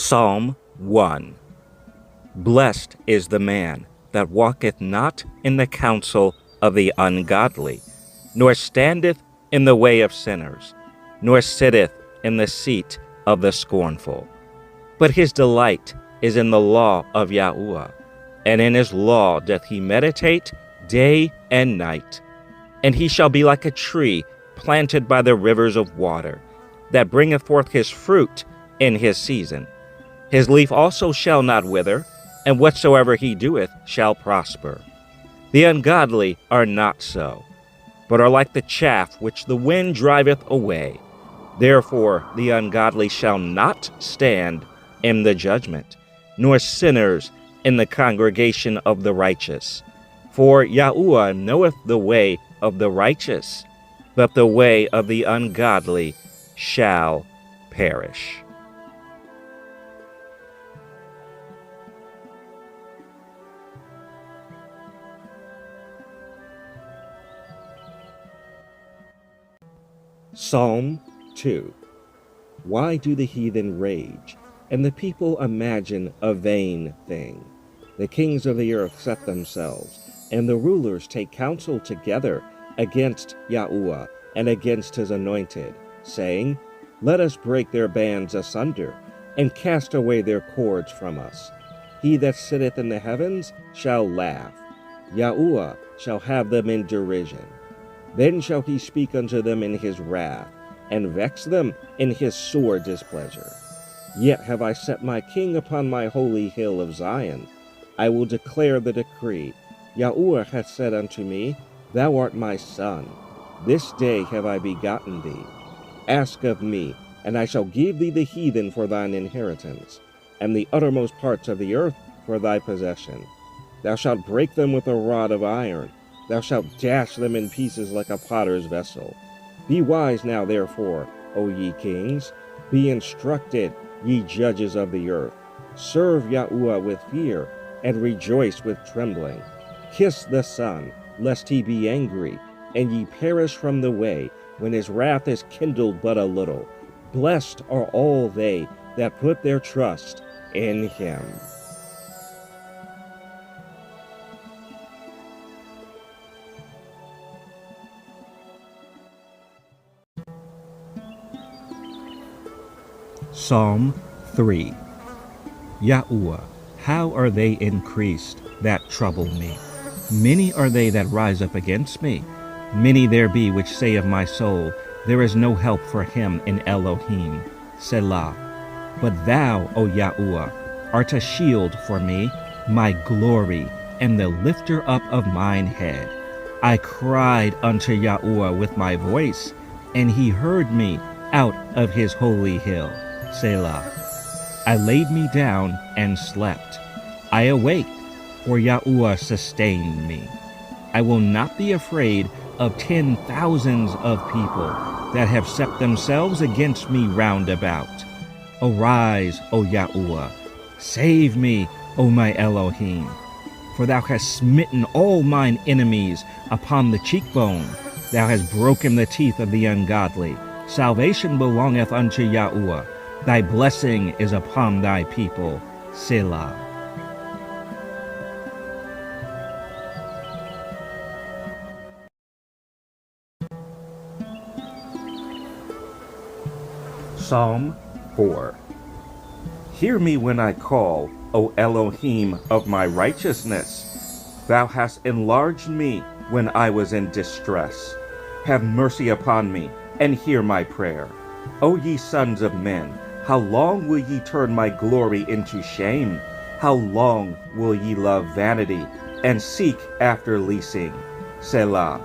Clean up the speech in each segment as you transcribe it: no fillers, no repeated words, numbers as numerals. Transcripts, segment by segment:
Psalm 1. Blessed is the man that walketh not in the counsel of the ungodly, nor standeth in the way of sinners, nor sitteth in the seat of the scornful. But his delight is in the law of Yahweh, and in his law doth he meditate day and night. And he shall be like a tree planted by the rivers of water, that bringeth forth his fruit in his season. His leaf also shall not wither, and whatsoever he doeth shall prosper. The ungodly are not so, but are like the chaff which the wind driveth away. Therefore the ungodly shall not stand in the judgment, nor sinners in the congregation of the righteous. For Yahuwah knoweth the way of the righteous, but the way of the ungodly shall perish. Psalm 2. Why do the heathen rage, and the people imagine a vain thing? The kings of the earth set themselves, and the rulers take counsel together against Yahuwah and against his anointed, saying, Let us break their bands asunder, and cast away their cords from us. He that sitteth in the heavens shall laugh. Yahuwah shall have them in derision. Then shall he speak unto them in his wrath, and vex them in his sore displeasure. Yet have I set my king upon my holy hill of Zion. I will declare the decree. Yahuwah hath said unto me, Thou art my son. This day have I begotten thee. Ask of me, and I shall give thee the heathen for thine inheritance, and the uttermost parts of the earth for thy possession. Thou shalt break them with a rod of iron. Thou shalt dash them in pieces like a potter's vessel. Be wise now, therefore, O ye kings. Be instructed, ye judges of the earth. Serve Yahuwah with fear, and rejoice with trembling. Kiss the Son, lest he be angry, and ye perish from the way, when his wrath is kindled but a little. Blessed are all they that put their trust in him. Psalm 3. Yahuwah, how are they increased that trouble me? Many are they that rise up against me. Many there be which say of my soul, There is no help for him in Elohim. Selah. But thou, O Yahuwah, art a shield for me, my glory, and the lifter up of mine head. I cried unto Yahuwah with my voice, and he heard me out of his holy hill. Selah. I laid me down and slept. I awaked, for Yahuwah sustained me. I will not be afraid of 10,000s of people that have set themselves against me round about. Arise, O Yahuwah. Save me, O my Elohim. For thou hast smitten all mine enemies upon the cheekbone. Thou hast broken the teeth of the ungodly. Salvation belongeth unto Yahuwah. Thy blessing is upon thy people. Selah. Psalm 4. Hear me when I call, O Elohim of my righteousness. Thou hast enlarged me when I was in distress. Have mercy upon me, and hear my prayer. O ye sons of men, how long will ye turn my glory into shame? How long will ye love vanity, and seek after leasing? Selah.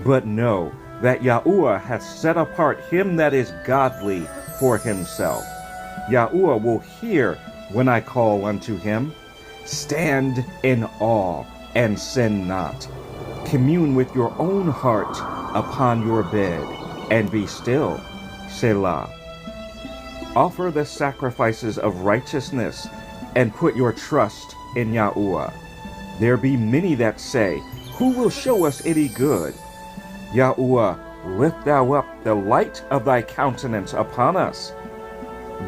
But know that Yahuwah hath set apart him that is godly for himself. Yahuwah will hear when I call unto him. Stand in awe, and sin not. Commune with your own heart upon your bed, and be still. Selah. Offer the sacrifices of righteousness, and put your trust in Yahuwah. There be many that say, Who will show us any good? Yahuwah, lift thou up the light of thy countenance upon us.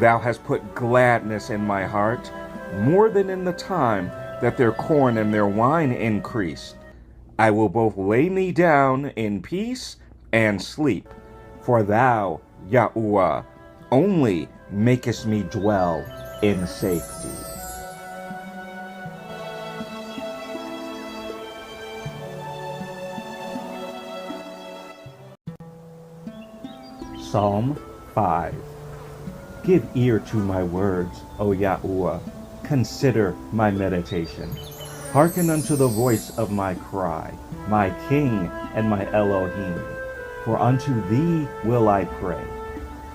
Thou hast put gladness in my heart, more than in the time that their corn and their wine increased. I will both lay me down in peace and sleep, for thou, Yahuwah, only makest me dwell in safety. Psalm 5. Give ear to my words, O Yahuwah. Consider my meditation. Hearken unto the voice of my cry, my King and my Elohim. For unto thee will I pray.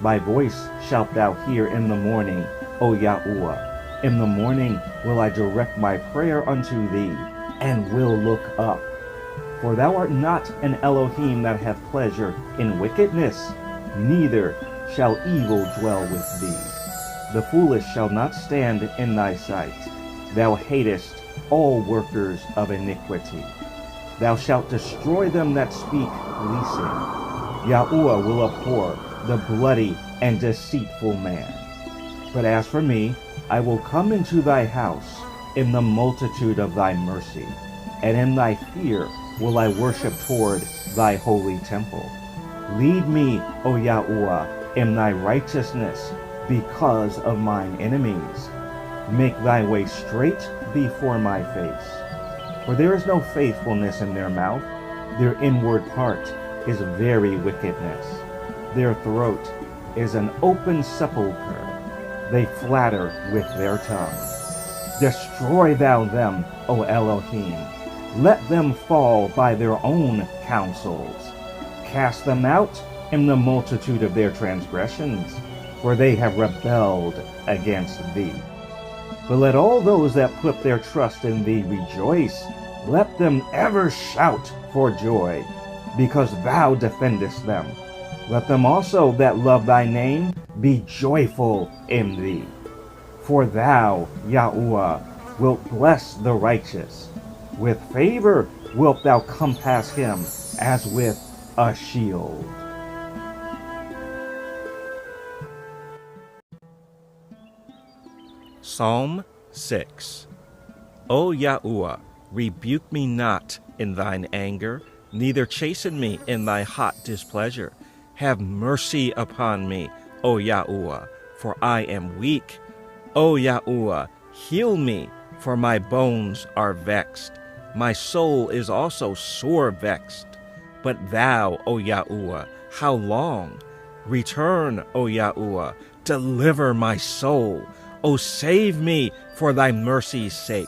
My voice shalt thou hear in the morning, O Yahuwah. In the morning will I direct my prayer unto thee, and will look up. For thou art not an Elohim that hath pleasure in wickedness, neither shall evil dwell with thee. The foolish shall not stand in thy sight. Thou hatest all workers of iniquity. Thou shalt destroy them that speak leasing. Yahuwah will abhor the bloody and deceitful man. But as for me, I will come into thy house in the multitude of thy mercy, and in thy fear will I worship toward thy holy temple. Lead me, O Yahuwah, in thy righteousness because of mine enemies. Make thy way straight before my face. For there is no faithfulness in their mouth. Their inward part is very wickedness. Their throat is an open sepulchre. They flatter with their tongue. Destroy thou them, O Elohim. Let them fall by their own counsels. Cast them out in the multitude of their transgressions, for they have rebelled against thee. But let all those that put their trust in thee rejoice. Let them ever shout for joy, because thou defendest them. Let them also that love thy name be joyful in thee. For thou, Yahuwah, wilt bless the righteous. With favor wilt thou compass him as with a shield. Psalm 6. O Yahuwah, rebuke me not in thine anger, neither chasten me in thy hot displeasure. Have mercy upon me, O Yahuwah, for I am weak. O Yahuwah, heal me, for my bones are vexed. My soul is also sore vexed. But thou, O Yahuwah, how long? Return, O Yahuwah, deliver my soul. O save me for thy mercy's sake.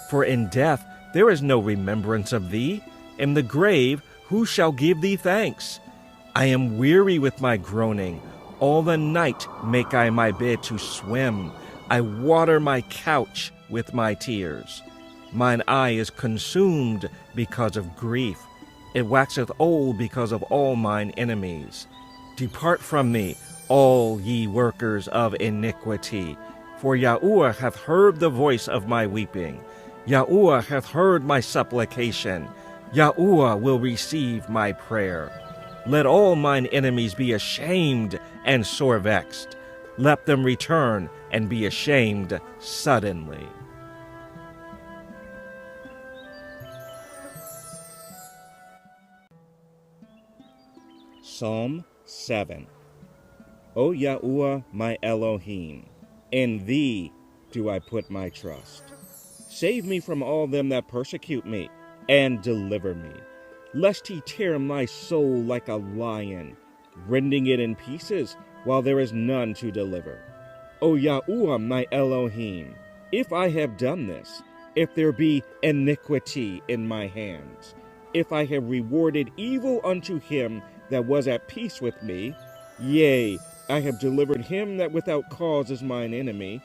For in death there is no remembrance of thee. In the grave who shall give thee thanks? I am weary with my groaning. All the night make I my bed to swim. I water my couch with my tears. Mine eye is consumed because of grief. It waxeth old because of all mine enemies. Depart from me, all ye workers of iniquity. For Yahuwah hath heard the voice of my weeping. Yahuwah hath heard my supplication. Yahuwah will receive my prayer. Let all mine enemies be ashamed and sore vexed. Let them return and be ashamed suddenly. Psalm 7. O Yahuwah, my Elohim, in thee do I put my trust. Save me from all them that persecute me, and deliver me, lest he tear my soul like a lion, rending it in pieces, while there is none to deliver. O Yahuwah, my Elohim, if I have done this, if there be iniquity in my hands, if I have rewarded evil unto him that was at peace with me, yea, I have delivered him that without cause is mine enemy.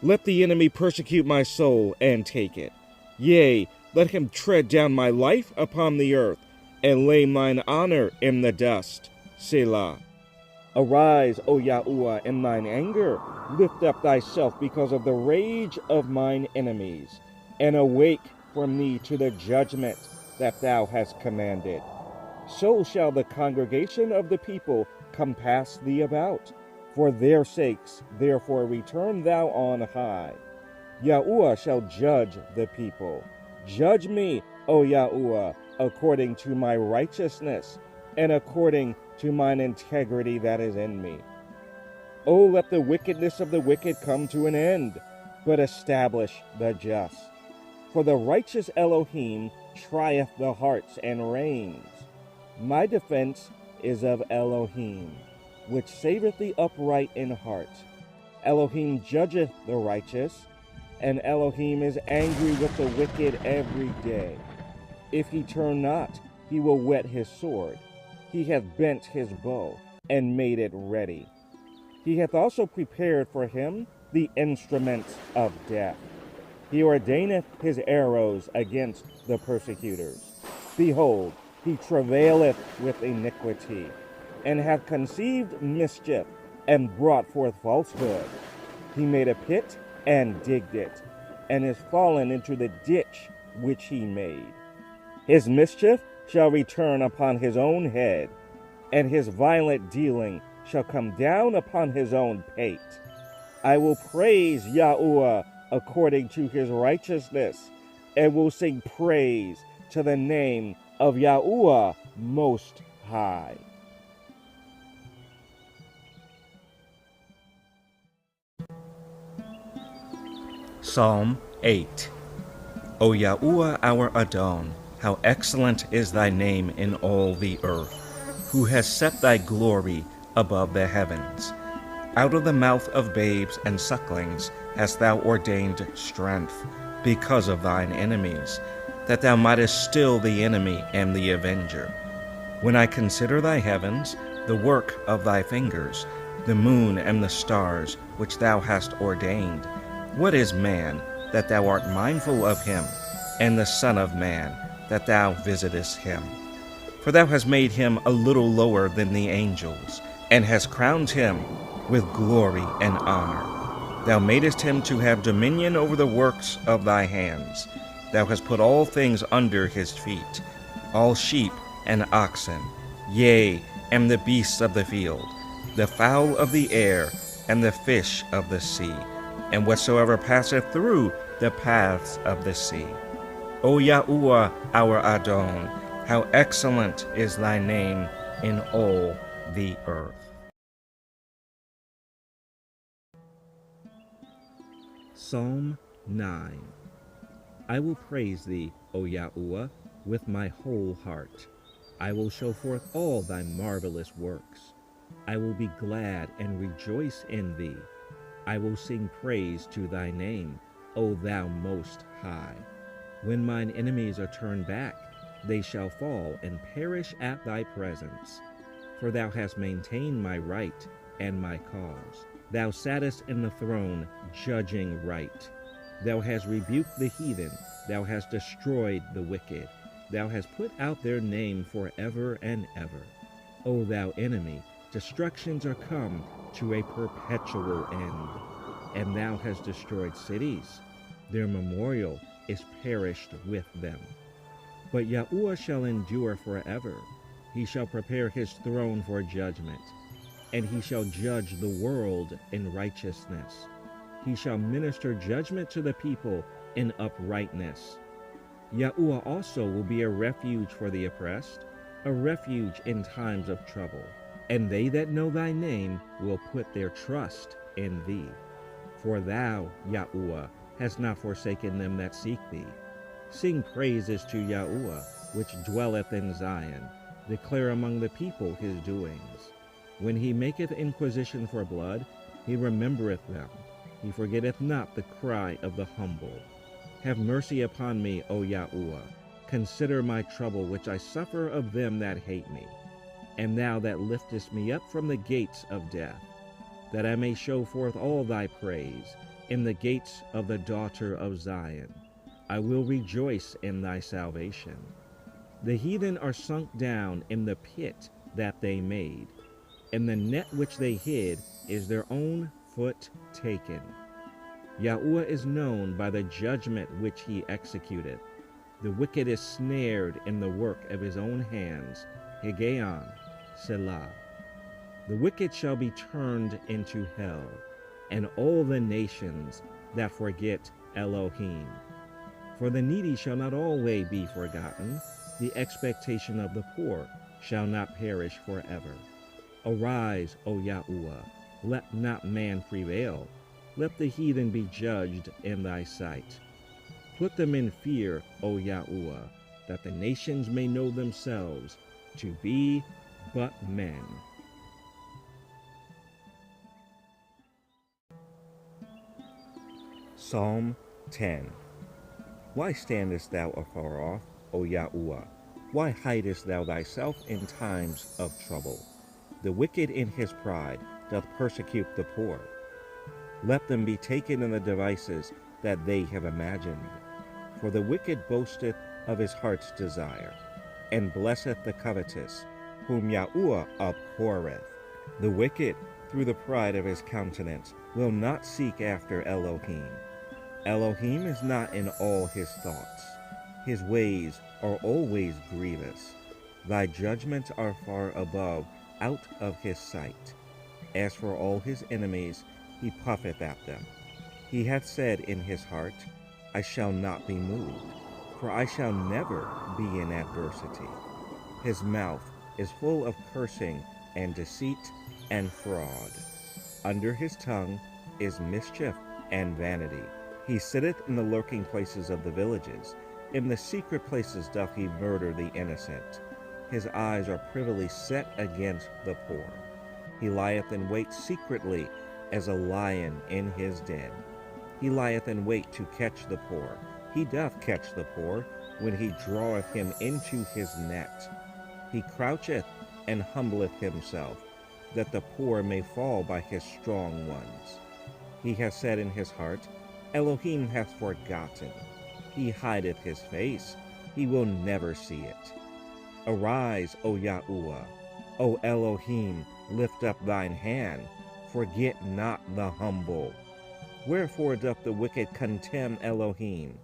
Let the enemy persecute my soul and take it. Yea, let him tread down my life upon the earth, and lay mine honor in the dust. Selah. Arise, O Yahuwah, in thine anger. Lift up thyself because of the rage of mine enemies, and awake from me to the judgment that thou hast commanded. So shall the congregation of the people compass thee about. For their sakes, therefore, return thou on high. Yahuwah shall judge the people. Judge me, O Yahuwah, according to my righteousness, and according to mine integrity that is in me. O let the wickedness of the wicked come to an end, but establish the just. For the righteous Elohim trieth the hearts and reigns. My defense is of Elohim, which saveth the upright in heart. Elohim judgeth the righteous, and Elohim is angry with the wicked every day. If he turn not, he will whet his sword. He hath bent his bow, and made it ready. He hath also prepared for him the instruments of death. He ordaineth his arrows against the persecutors. Behold, he travaileth with iniquity, and hath conceived mischief, and brought forth falsehood. He made a pit, and digged it, and is fallen into the ditch which he made. His mischief shall return upon his own head, and his violent dealing shall come down upon his own pate. I will praise Yahuwah according to his righteousness, and will sing praise to the name of Yahuwah Most High. Psalm 8. O Yahuwah our Adon, how excellent is thy name in all the earth, who has set thy glory above the heavens. Out of the mouth of babes and sucklings hast thou ordained strength, because of thine enemies, that thou mightest still the enemy and the avenger. When I consider thy heavens, the work of thy fingers, the moon and the stars which thou hast ordained, what is man, that thou art mindful of him, and the Son of Man, that thou visitest him? For thou hast made him a little lower than the angels, and hast crowned him with glory and honor. Thou madest him to have dominion over the works of thy hands. Thou hast put all things under his feet, all sheep and oxen, yea, and the beasts of the field, the fowl of the air, and the fish of the sea, and whatsoever passeth through the paths of the sea. O Yahuwah our Adon, how excellent is thy name in all the earth. Psalm 9. I will praise thee, O Yahuwah, with my whole heart. I will show forth all thy marvelous works. I will be glad and rejoice in thee. I will sing praise to thy name, O thou Most High. When mine enemies are turned back, they shall fall and perish at thy presence. For thou hast maintained my right and my cause. Thou sattest in the throne, judging right. Thou hast rebuked the heathen, thou hast destroyed the wicked. Thou hast put out their name forever and ever. O thou enemy, destructions are come to a perpetual end. And thou hast destroyed cities, their memorial is perished with them. But Yahuwah shall endure forever. He shall prepare his throne for judgment, and he shall judge the world in righteousness. He shall minister judgment to the people in uprightness. Yahuwah also will be a refuge for the oppressed, a refuge in times of trouble. And they that know thy name will put their trust in thee. For thou, Yahuwah, hast not forsaken them that seek thee. Sing praises to Yahuwah, which dwelleth in Zion. Declare among the people his doings. When he maketh inquisition for blood, he remembereth them. He forgetteth not the cry of the humble. Have mercy upon me, O Yahuwah. Consider my trouble which I suffer of them that hate me. And thou that liftest me up from the gates of death, that I may show forth all thy praise in the gates of the daughter of Zion. I will rejoice in thy salvation. The heathen are sunk down in the pit that they made, and the net which they hid is their own foot taken. Yahuwah is known by the judgment which he executeth. The wicked is snared in the work of his own hands. Higeon, Selah. The wicked shall be turned into hell, and all the nations that forget Elohim. For the needy shall not always be forgotten, the expectation of the poor shall not perish forever. Arise, O Yahweh, let not man prevail. Let the heathen be judged in thy sight. Put them in fear, O Yahweh, that the nations may know themselves to be but men. Psalm 10. Why standest thou afar off, O Yahuwah? Why hidest thou thyself in times of trouble? The wicked in his pride doth persecute the poor. Let them be taken in the devices that they have imagined. For the wicked boasteth of his heart's desire, and blesseth the covetous, whom Yahuwah abhorreth. The wicked, through the pride of his countenance, will not seek after Elohim. Elohim is not in all his thoughts. His ways are always grievous. Thy judgments are far above, out of his sight. As for all his enemies, he puffeth at them. He hath said in his heart, I shall not be moved, for I shall never be in adversity. His mouth is full of cursing and deceit and fraud. Under his tongue is mischief and vanity. He sitteth in the lurking places of the villages. In the secret places doth he murder the innocent. His eyes are privily set against the poor. He lieth in wait secretly as a lion in his den. He lieth in wait to catch the poor. He doth catch the poor when he draweth him into his net. He croucheth and humbleth himself, that the poor may fall by his strong ones. He hath said in his heart, Elohim hath forgotten. He hideth his face, he will never see it. Arise, O Yahuwah, O Elohim, lift up thine hand, forget not the humble. Wherefore doth the wicked contemn Elohim?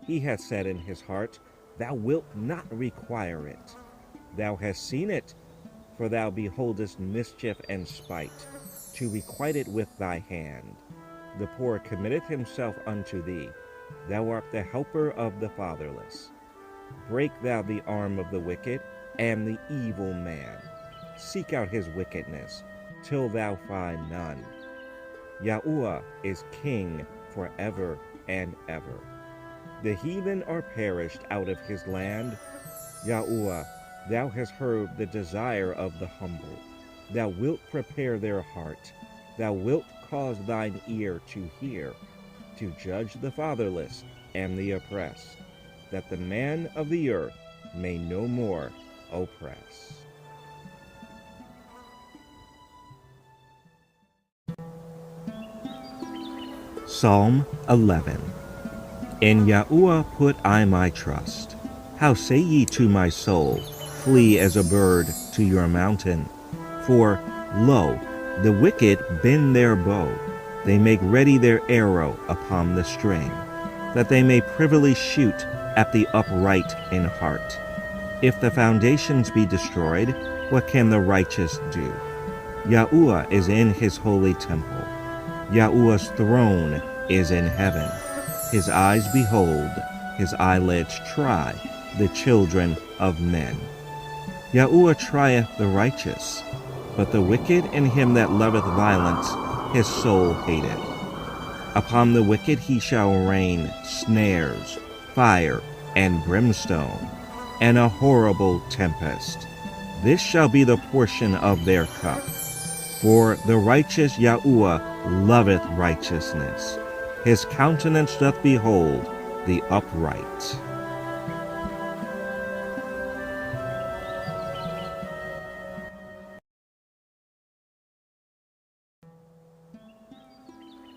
He hath said in his heart, Thou wilt not require it. Thou hast seen it, for thou beholdest mischief and spite, to requite it with thy hand. The poor committeth himself unto thee. Thou art the helper of the fatherless. Break thou the arm of the wicked and the evil man. Seek out his wickedness, till thou find none. Yahuwah is king forever and ever. The heathen are perished out of his land. Yahuwah, thou hast heard the desire of the humble. Thou wilt prepare their heart. Thou wilt cause thine ear to hear, to judge the fatherless and the oppressed, that the man of the earth may no more oppress. Psalm 11. In Yahuwah put I my trust. How say ye to my soul, Flee as a bird to your mountain? For, lo, the wicked bend their bow, they make ready their arrow upon the string, that they may privily shoot at the upright in heart. If the foundations be destroyed, what can the righteous do? Yahuwah is in his holy temple. Yahuwah's throne is in heaven. His eyes behold, his eyelids try the children of men. Yahuwah trieth the righteous, but the wicked and him that loveth violence his soul hateth. Upon the wicked he shall rain snares, fire, and brimstone, and a horrible tempest. This shall be the portion of their cup. For the righteous Yahuwah loveth righteousness. His countenance doth behold the upright.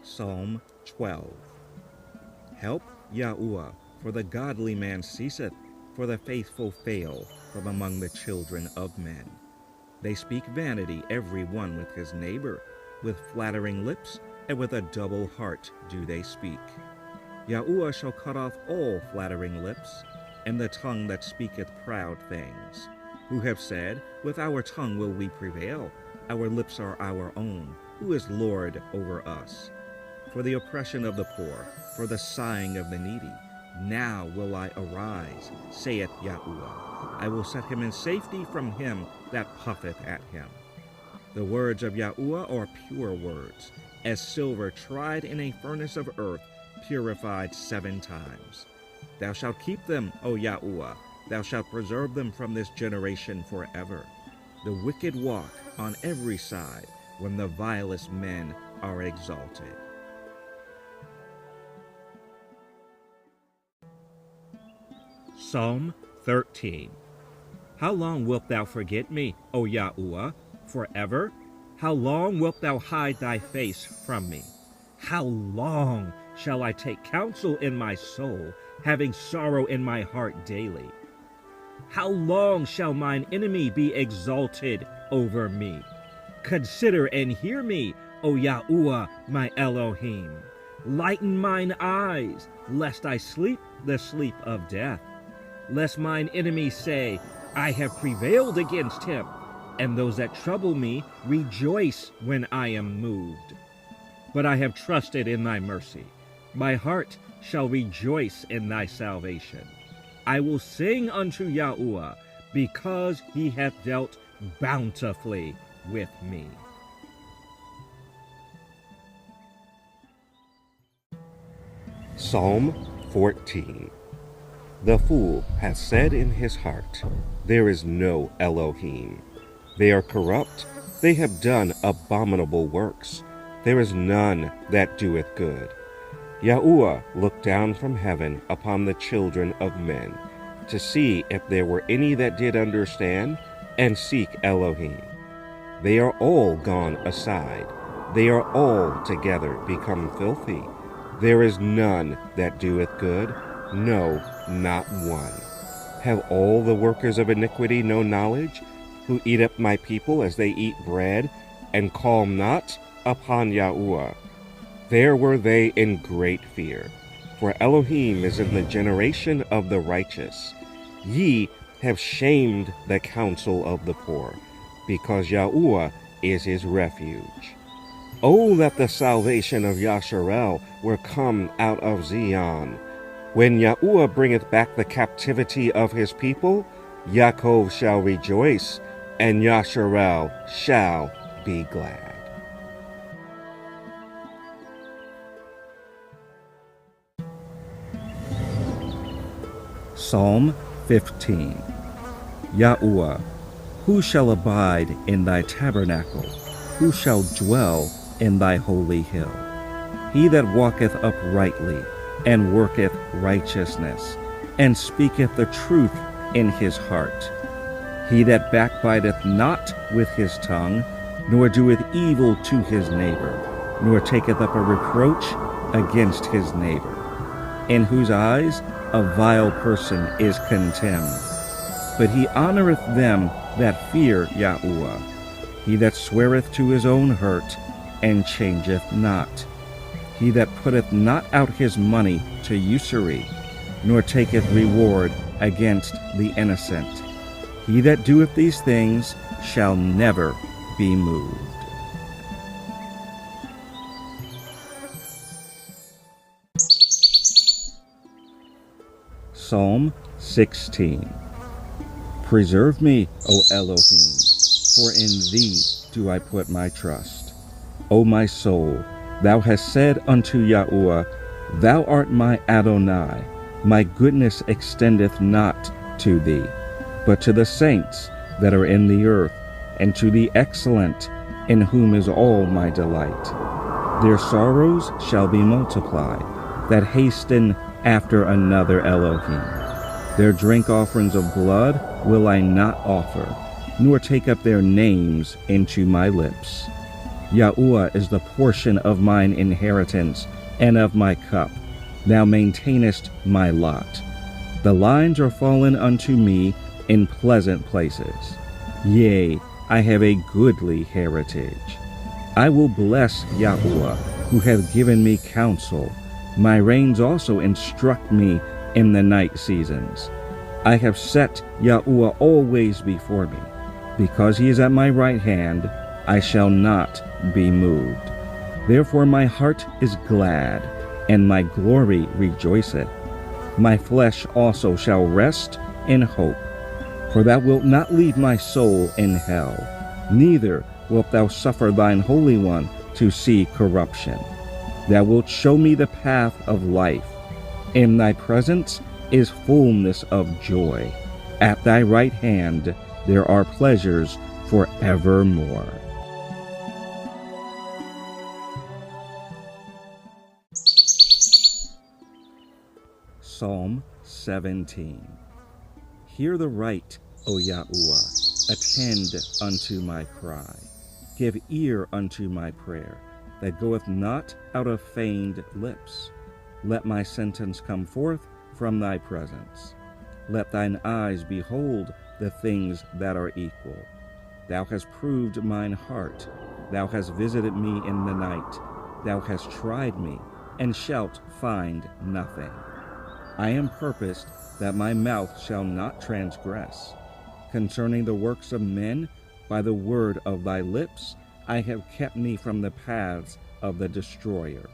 Psalm 12. Help, Yahuwah, for the godly man ceaseth, for the faithful fail from among the children of men. They speak vanity every one with his neighbor, with flattering lips and with a double heart do they speak. Yahuwah shall cut off all flattering lips, and the tongue that speaketh proud things, who have said, With our tongue will we prevail, our lips are our own. Who is Lord over us? For the oppression of the poor, for the sighing of the needy. Now will I arise, saith Yahuwah. I will set him in safety from him that puffeth at him. The words of Yahuwah are pure words, as silver tried in a furnace of earth, purified 7 times. Thou shalt keep them, O Yahuwah. Thou shalt preserve them from this generation forever. The wicked walk on every side when the vilest men are exalted. Psalm 13. How long wilt thou forget me, O Yahuwah? Forever? How long wilt thou hide thy face from me? How long shall I take counsel in my soul, having sorrow in my heart daily? How long shall mine enemy be exalted over me? Consider and hear me, O Yahuwah, my Elohim. Lighten mine eyes, lest I sleep the sleep of death. Lest mine enemies say, I have prevailed against him, and those that trouble me rejoice when I am moved. But I have trusted in thy mercy. My heart shall rejoice in thy salvation. I will sing unto Yahuwah, because he hath dealt bountifully with me. Psalm 14. The fool hath said in his heart, There is no Elohim. They are corrupt, they have done abominable works. There is none that doeth good. Yahuwah looked down from heaven upon the children of men, to see if there were any that did understand, and seek Elohim. They are all gone aside, they are all together become filthy. There is none that doeth good, no, not one. Have all the workers of iniquity no knowledge, who eat up my people as they eat bread, and call not upon Yahuwah? There were they in great fear, for Elohim is in the generation of the righteous. Ye have shamed the counsel of the poor, because Yahuwah is his refuge. Oh, that the salvation of Yasharel were come out of Zion. When Yahuwah bringeth back the captivity of his people, Yaakov shall rejoice, and Yasharel shall be glad. Psalm 15. Yahuwah, who shall abide in thy tabernacle? Who shall dwell in thy holy hill? He that walketh uprightly, and worketh righteousness, and speaketh the truth in his heart. He that backbiteth not with his tongue, nor doeth evil to his neighbor, nor taketh up a reproach against his neighbor, in whose eyes a vile person is contemned. But he honoreth them that fear Yahuwah. He that sweareth to his own hurt, and changeth not. He that putteth not out his money to usury, nor taketh reward against the innocent. He that doeth these things shall never be moved. Psalm 16. Preserve me, O Elohim, for in thee do I put my trust. O my soul, thou hast said unto Yahuwah, Thou art my Adonai. My goodness extendeth not to thee, but to the saints that are in the earth, and to the excellent, in whom is all my delight. Their sorrows shall be multiplied, that hasten after another Elohim. Their drink offerings of blood will I not offer, nor take up their names into my lips. Yahuwah is the portion of mine inheritance and of my cup. Thou maintainest my lot. The lines are fallen unto me in pleasant places. Yea, I have a goodly heritage. I will bless Yahuwah, who hath given me counsel. My reins also instruct me in the night seasons. I have set Yahuwah always before me. Because he is at my right hand, I shall not be moved. Therefore my heart is glad, and my glory rejoiceth. My flesh also shall rest in hope. For thou wilt not leave my soul in hell, neither wilt thou suffer thine Holy One to see corruption. Thou wilt show me the path of life. In thy presence is fullness of joy. At thy right hand there are pleasures forevermore. Psalm 17. Hear the right, O Yahweh, attend unto my cry. Give ear unto my prayer, that goeth not out of feigned lips. Let my sentence come forth from thy presence. Let thine eyes behold the things that are equal. Thou hast proved mine heart. Thou hast visited me in the night. Thou hast tried me, and shalt find nothing. I am purposed that my mouth shall not transgress. Concerning the works of men, by the word of thy lips, I have kept me from the paths of the destroyer.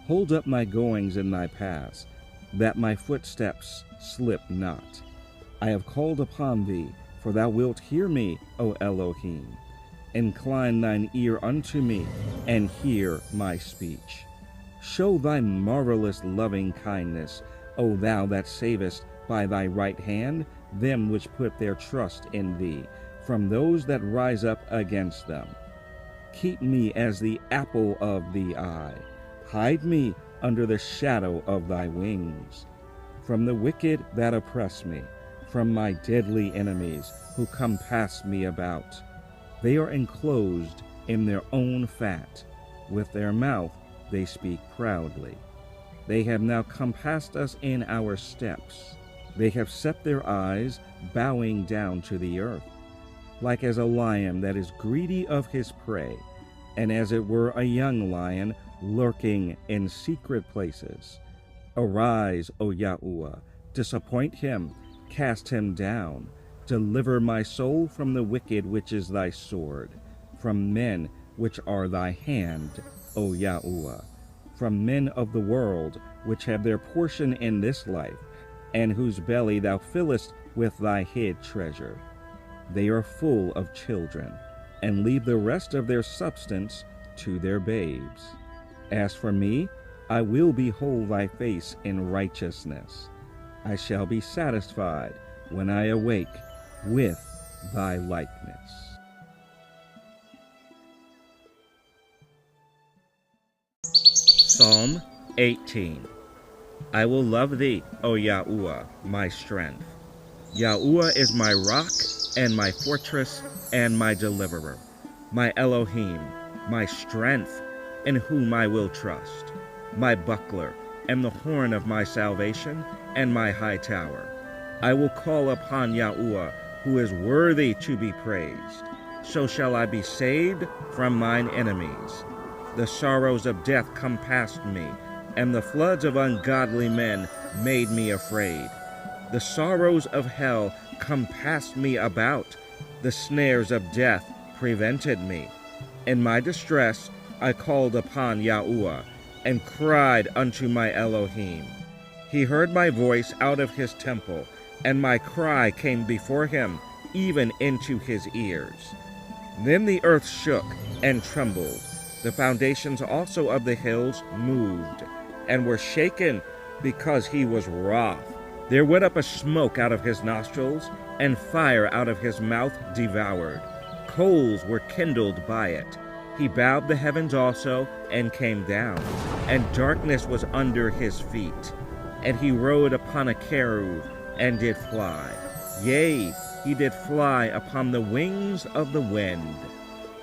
Hold up my goings in thy paths, that my footsteps slip not. I have called upon thee, for thou wilt hear me, O Elohim. Incline thine ear unto me, and hear my speech. Show thy marvelous loving kindness, O thou that savest by thy right hand them which put their trust in thee, from those that rise up against them. Keep me as the apple of the eye. Hide me under the shadow of thy wings. From the wicked that oppress me, from my deadly enemies who compass me about. They are enclosed in their own fat. With their mouth they speak proudly. They have now compassed us in our steps. They have set their eyes, bowing down to the earth, like as a lion that is greedy of his prey, and as it were a young lion lurking in secret places. Arise, O Yahweh, disappoint him, cast him down. Deliver my soul from the wicked, which is thy sword, from men which are thy hand, O Yahweh, from men of the world, which have their portion in this life, and whose belly thou fillest with thy hid treasure. They are full of children, and leave the rest of their substance to their babes. As for me, I will behold thy face in righteousness. I shall be satisfied when I awake with thy likeness. Psalm 18. I will love thee, O Yahweh, my strength. Yahweh is my rock and my fortress and my deliverer, my Elohim, my strength, in whom I will trust, my buckler and the horn of my salvation and my high tower. I will call upon Yahweh, who is worthy to be praised. So shall I be saved from mine enemies. The sorrows of death compassed me, and the floods of ungodly men made me afraid. The sorrows of hell compassed me about. The snares of death prevented me. In my distress I called upon Yahweh, and cried unto my Elohim. He heard my voice out of his temple, and my cry came before him, even into his ears. Then the earth shook and trembled. The foundations also of the hills moved, and were shaken because he was wroth. There went up a smoke out of his nostrils, and fire out of his mouth devoured. Coals were kindled by it. He bowed the heavens also, and came down, and darkness was under his feet. And he rode upon a cherub, and did fly. Yea, he did fly upon the wings of the wind.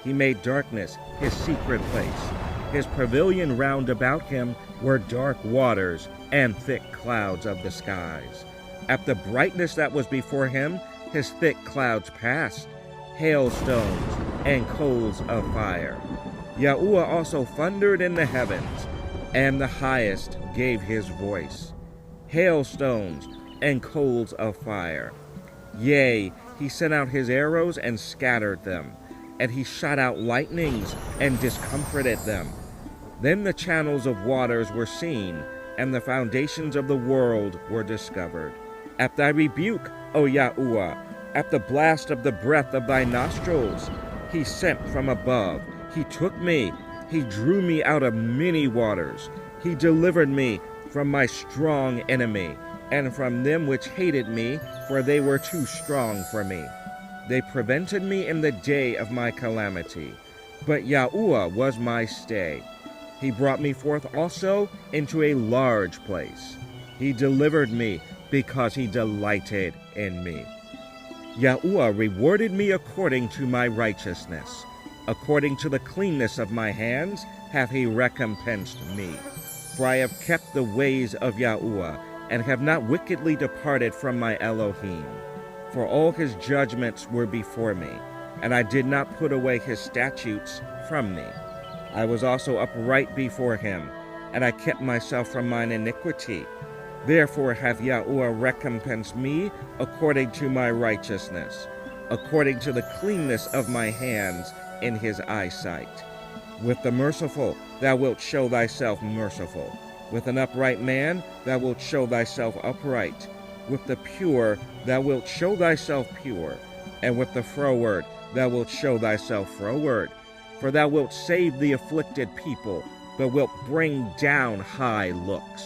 He made darkness his secret place. His pavilion round about him were dark waters and thick clouds of the skies. At the brightness that was before him, his thick clouds passed, hailstones and coals of fire. Yahweh also thundered in the heavens, and the highest gave his voice. Hailstones and coals of fire. Yea, he sent out his arrows and scattered them. and he shot out lightnings and discomforted them. Then the channels of waters were seen, and the foundations of the world were discovered. At thy rebuke, O Yahweh, at the blast of the breath of thy nostrils, he sent from above. He took me. He drew me out of many waters. He delivered me from my strong enemy, and from them which hated me, for they were too strong for me. They prevented me in the day of my calamity, but Yahuwah was my stay. He brought me forth also into a large place. He delivered me because he delighted in me. Yahuwah rewarded me according to my righteousness. According to the cleanness of my hands hath he recompensed me. For I have kept the ways of Yahuwah, and have not wickedly departed from my Elohim. For all his judgments were before me, and I did not put away his statutes from me. I was also upright before him, and I kept myself from mine iniquity. Therefore hath Yahuwah recompensed me according to my righteousness, according to the cleanness of my hands in his eyesight. With the merciful thou wilt show thyself merciful. With an upright man thou wilt show thyself upright. With the pure thou wilt show thyself pure. And with the froward thou wilt show thyself froward. For thou wilt save the afflicted people, but wilt bring down high looks.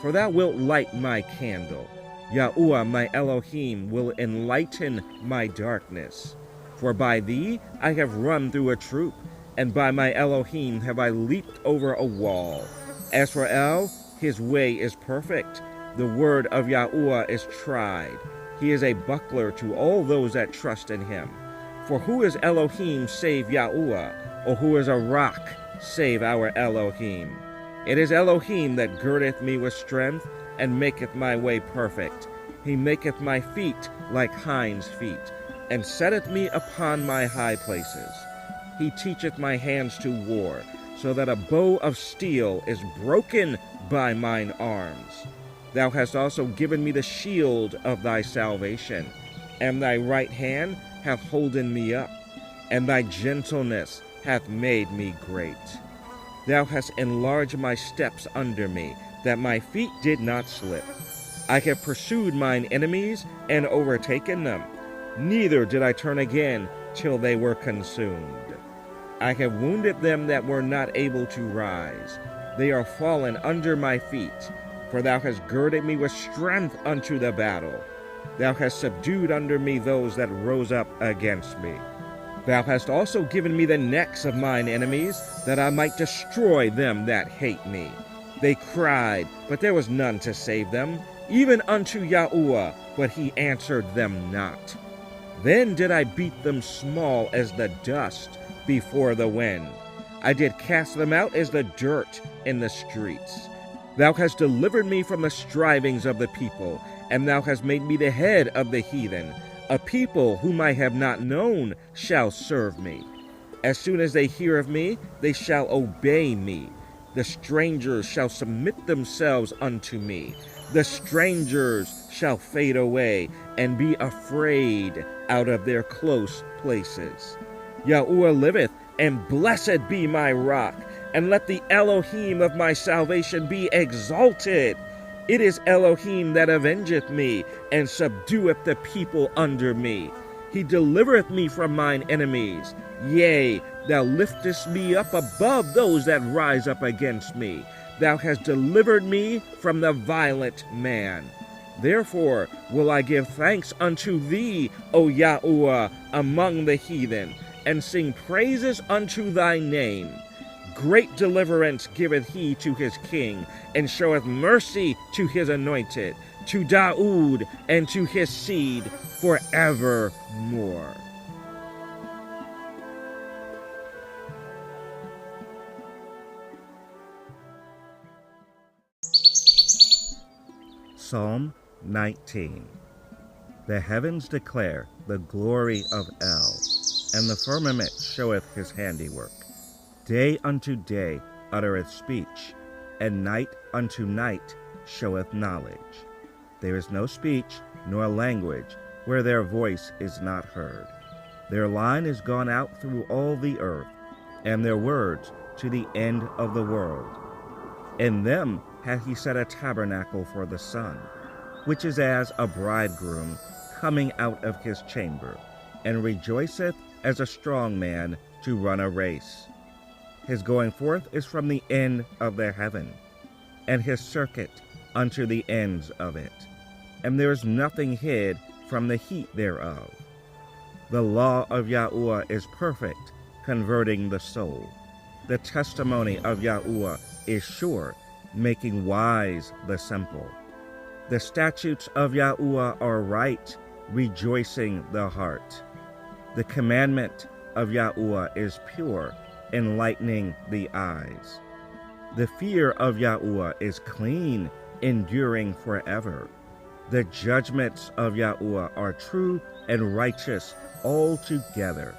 For thou wilt light my candle. Yahuwah my Elohim will enlighten my darkness. For by thee I have run through a troop, and by my Elohim have I leaped over a wall. As for El, his way is perfect. The word of Yahuwah is tried. He is a buckler to all those that trust in him. For who is Elohim save Yahuwah, or who is a rock save our Elohim? It is Elohim that girdeth me with strength, and maketh my way perfect. He maketh my feet like hinds' feet, and setteth me upon my high places. He teacheth my hands to war, so that a bow of steel is broken by mine arms. Thou hast also given me the shield of thy salvation, and thy right hand hath holden me up, and thy gentleness hath made me great. Thou hast enlarged my steps under me, that my feet did not slip. I have pursued mine enemies and overtaken them. Neither did I turn again till they were consumed. I have wounded them that were not able to rise. They are fallen under my feet. For thou hast girded me with strength unto the battle. Thou hast subdued under me those that rose up against me. Thou hast also given me the necks of mine enemies, that I might destroy them that hate me. They cried, but there was none to save them, even unto Yahuwah, but he answered them not. Then did I beat them small as the dust before the wind. I did cast them out as the dirt in the streets. Thou hast delivered me from the strivings of the people, and thou hast made me the head of the heathen. A people whom I have not known shall serve me. As soon as they hear of me, they shall obey me. The strangers shall submit themselves unto me. The strangers shall fade away and be afraid out of their close places. Yahuwah liveth, and blessed be my rock, and let the Elohim of my salvation be exalted. It is Elohim that avengeth me, and subdueth the people under me. He delivereth me from mine enemies. Yea, thou liftest me up above those that rise up against me. Thou hast delivered me from the violent man. Therefore will I give thanks unto thee, O Yahuwah, among the heathen, and sing praises unto thy name. Great deliverance giveth he to his king, and showeth mercy to his anointed, to Daud and to his seed forevermore. Psalm 19. The heavens declare the glory of El, and the firmament showeth his handiwork. Day unto day uttereth speech, and night unto night showeth knowledge. There is no speech nor language where their voice is not heard. Their line is gone out through all the earth, and their words to the end of the world. In them hath he set a tabernacle for the sun, which is as a bridegroom coming out of his chamber, and rejoiceth as a strong man to run a race. His going forth is from the end of the heaven, and his circuit unto the ends of it, and there is nothing hid from the heat thereof. The law of Yahuwah is perfect, converting the soul. The testimony of Yahuwah is sure, making wise the simple. The statutes of Yahuwah are right, rejoicing the heart. The commandment of Yahuwah is pure, enlightening the eyes. The fear of Yahuwah is clean, enduring forever. The judgments of Yahuwah are true and righteous altogether.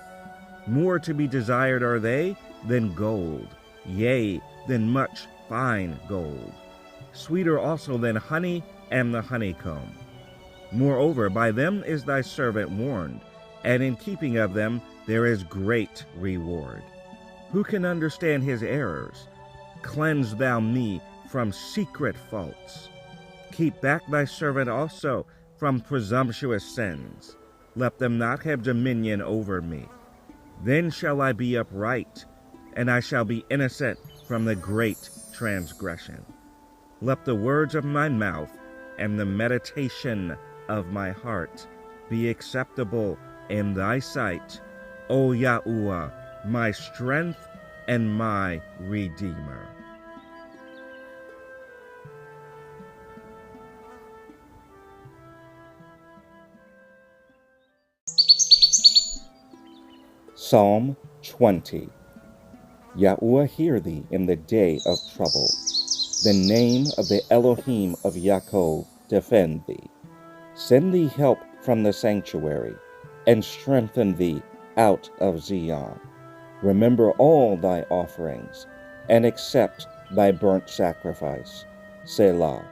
More to be desired are they than gold, yea, than much fine gold. Sweeter also than honey and the honeycomb. Moreover, by them is thy servant warned, and in keeping of them there is great reward. Who can understand his errors? Cleanse thou me from secret faults. Keep back thy servant also from presumptuous sins. Let them not have dominion over me. Then shall I be upright, and I shall be innocent from the great transgression. Let the words of my mouth and the meditation of my heart be acceptable in thy sight, O Yahuwah, my strength and my Redeemer. Psalm 20. Yahuwah, hear thee in the day of trouble. The name of the Elohim of Yaakov defend thee. Send thee help from the sanctuary, and strengthen thee out of Zion. Remember all thy offerings, and accept thy burnt sacrifice. Selah.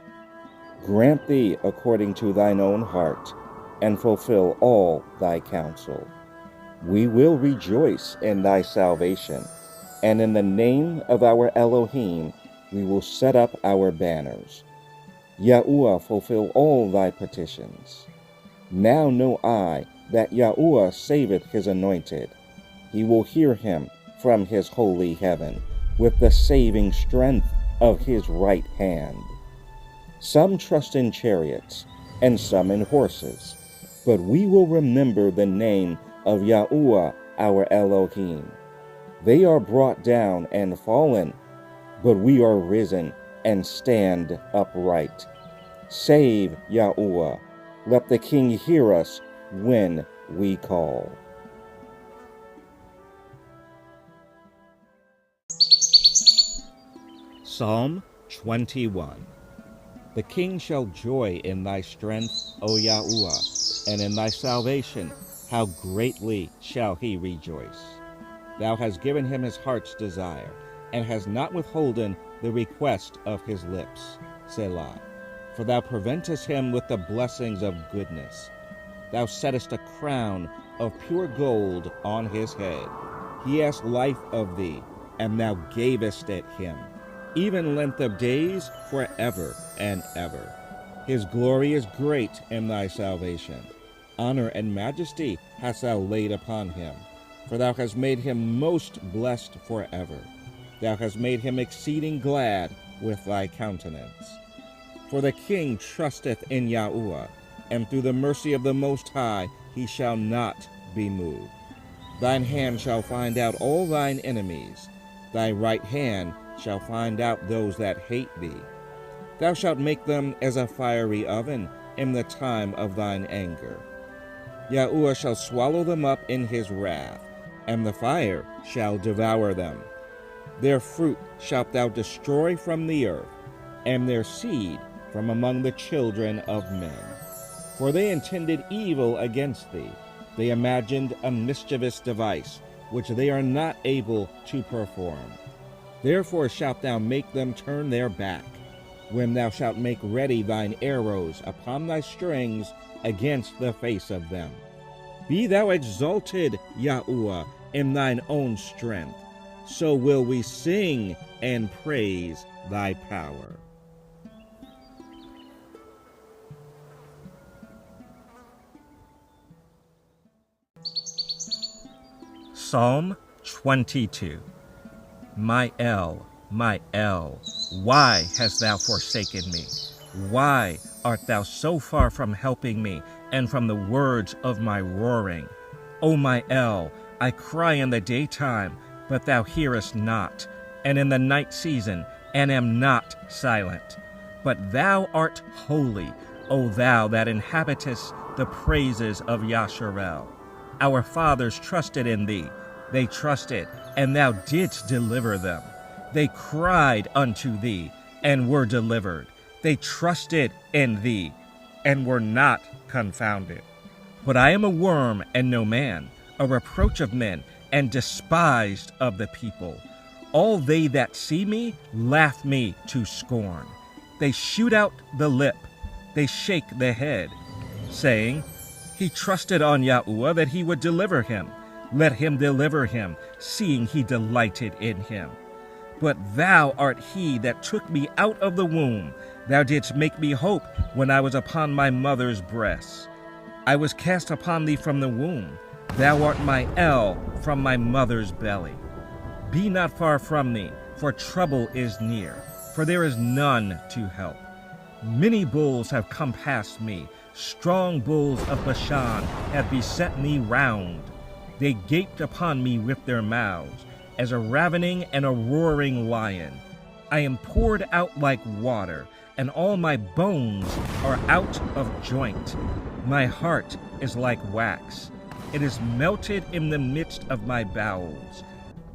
Grant thee according to thine own heart, and fulfill all thy counsel. We will rejoice in thy salvation, and in the name of our Elohim we will set up our banners. Yahuwah, fulfill all thy petitions. Now know I that Yahuwah saveth his anointed. He will hear him from his holy heaven with the saving strength of his right hand. Some trust in chariots, and some in horses, but we will remember the name of Yahuwah our Elohim. They are brought down and fallen, but we are risen and stand upright. Save, Yahuwah. Let the King hear us when we call. Psalm 21. The king shall joy in thy strength, O Yahuwah, and in thy salvation how greatly shall he rejoice. Thou hast given him his heart's desire, and hast not withholden the request of his lips. Selah. For thou preventest him with the blessings of goodness. Thou settest a crown of pure gold on his head. He asked life of thee, and thou gavest it him, even length of days forever and ever. His glory is great in thy salvation. Honor and majesty hast thou laid upon him, for thou hast made him most blessed forever. Thou hast made him exceeding glad with thy countenance. For the king trusteth in Yahuwah, and through the mercy of the Most High he shall not be moved. Thine hand shall find out all thine enemies. Thy right hand shall find out those that hate thee. Thou shalt make them as a fiery oven in the time of thine anger. Yahuwah shall swallow them up in his wrath, and the fire shall devour them. Their fruit shalt thou destroy from the earth, and their seed from among the children of men. For they intended evil against thee. They imagined a mischievous device, which they are not able to perform. Therefore shalt thou make them turn their back, when thou shalt make ready thine arrows upon thy strings against the face of them. Be thou exalted, Yahuwah, in thine own strength. So will we sing and praise thy power. Psalm 22. My El, why hast thou forsaken me? Why art thou so far from helping me and from the words of my roaring? O my El, I cry in the daytime, but thou hearest not, and in the night season, and am not silent. But thou art holy, O thou that inhabitest the praises of Yasharel. Our fathers trusted in thee. They trusted, and thou didst deliver them. They cried unto thee, and were delivered. They trusted in thee, and were not confounded. But I am a worm and no man, a reproach of men, and despised of the people. All they that see me laugh me to scorn. They shoot out the lip, they shake the head, saying, He trusted on Yahuwah that he would deliver him. Let him deliver him, seeing he delighted in him. But thou art he that took me out of the womb. Thou didst make me hope when I was upon my mother's breast. I was cast upon thee from the womb. Thou art my El from my mother's belly. Be not far from me, for trouble is near, for there is none to help. Many bulls have compassed me. Strong bulls of Bashan have beset me round. They gaped upon me with their mouths, as a ravening and a roaring lion. I am poured out like water, and all my bones are out of joint. My heart is like wax. It is melted in the midst of my bowels.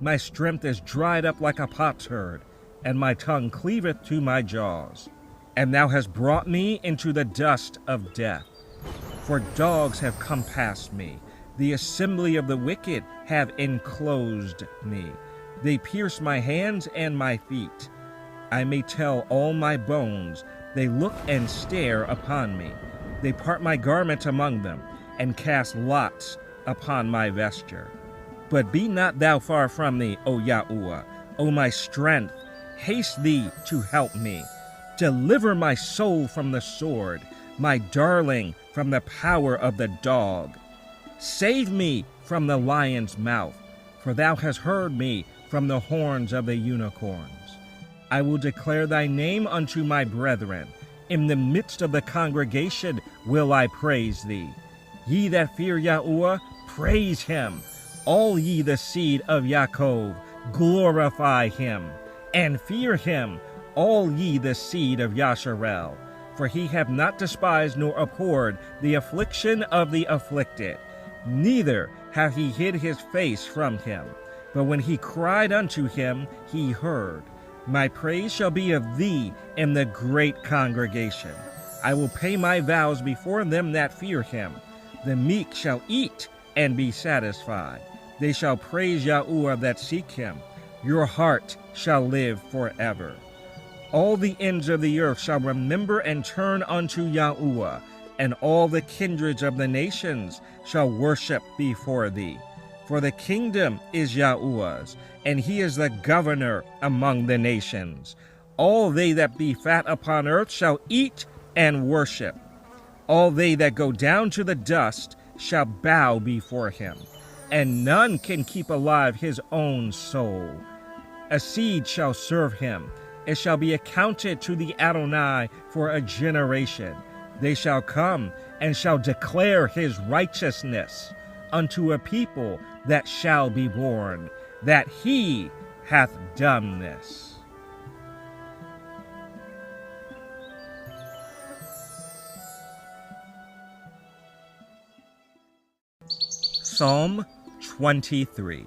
My strength is dried up like a potsherd, and my tongue cleaveth to my jaws. And thou hast brought me into the dust of death. For dogs have compassed me. The assembly of the wicked have enclosed me. They pierce my hands and my feet. I may tell all my bones. They look and stare upon me. They part my garment among them, and cast lots upon my vesture. But be not thou far from me, O Yahuwah, O my strength. Haste thee to help me. Deliver my soul from the sword, my darling from the power of the dog. Save me from the lion's mouth, for thou hast heard me from the horns of the unicorns. I will declare thy name unto my brethren. In the midst of the congregation will I praise thee. Ye that fear Yahuwah, praise him. All ye the seed of Yaakov, glorify him. And fear him, all ye the seed of Yasharel. For he hath not despised nor abhorred the affliction of the afflicted, neither hath he hid his face from him. But when he cried unto him, he heard. My praise shall be of thee in the great congregation. I will pay my vows before them that fear him. The meek shall eat and be satisfied. They shall praise Yahuwah that seek him. Your heart shall live forever. All the ends of the earth shall remember and turn unto Yahuwah, and all the kindreds of the nations shall worship before thee. For the kingdom is Yahuwah's, and he is the governor among the nations. All they that be fat upon earth shall eat and worship. All they that go down to the dust shall bow before him, and none can keep alive his own soul. A seed shall serve him. It shall be accounted to the Adonai for a generation. They shall come and shall declare his righteousness unto a people that shall be born, that he hath done this. Psalm 23,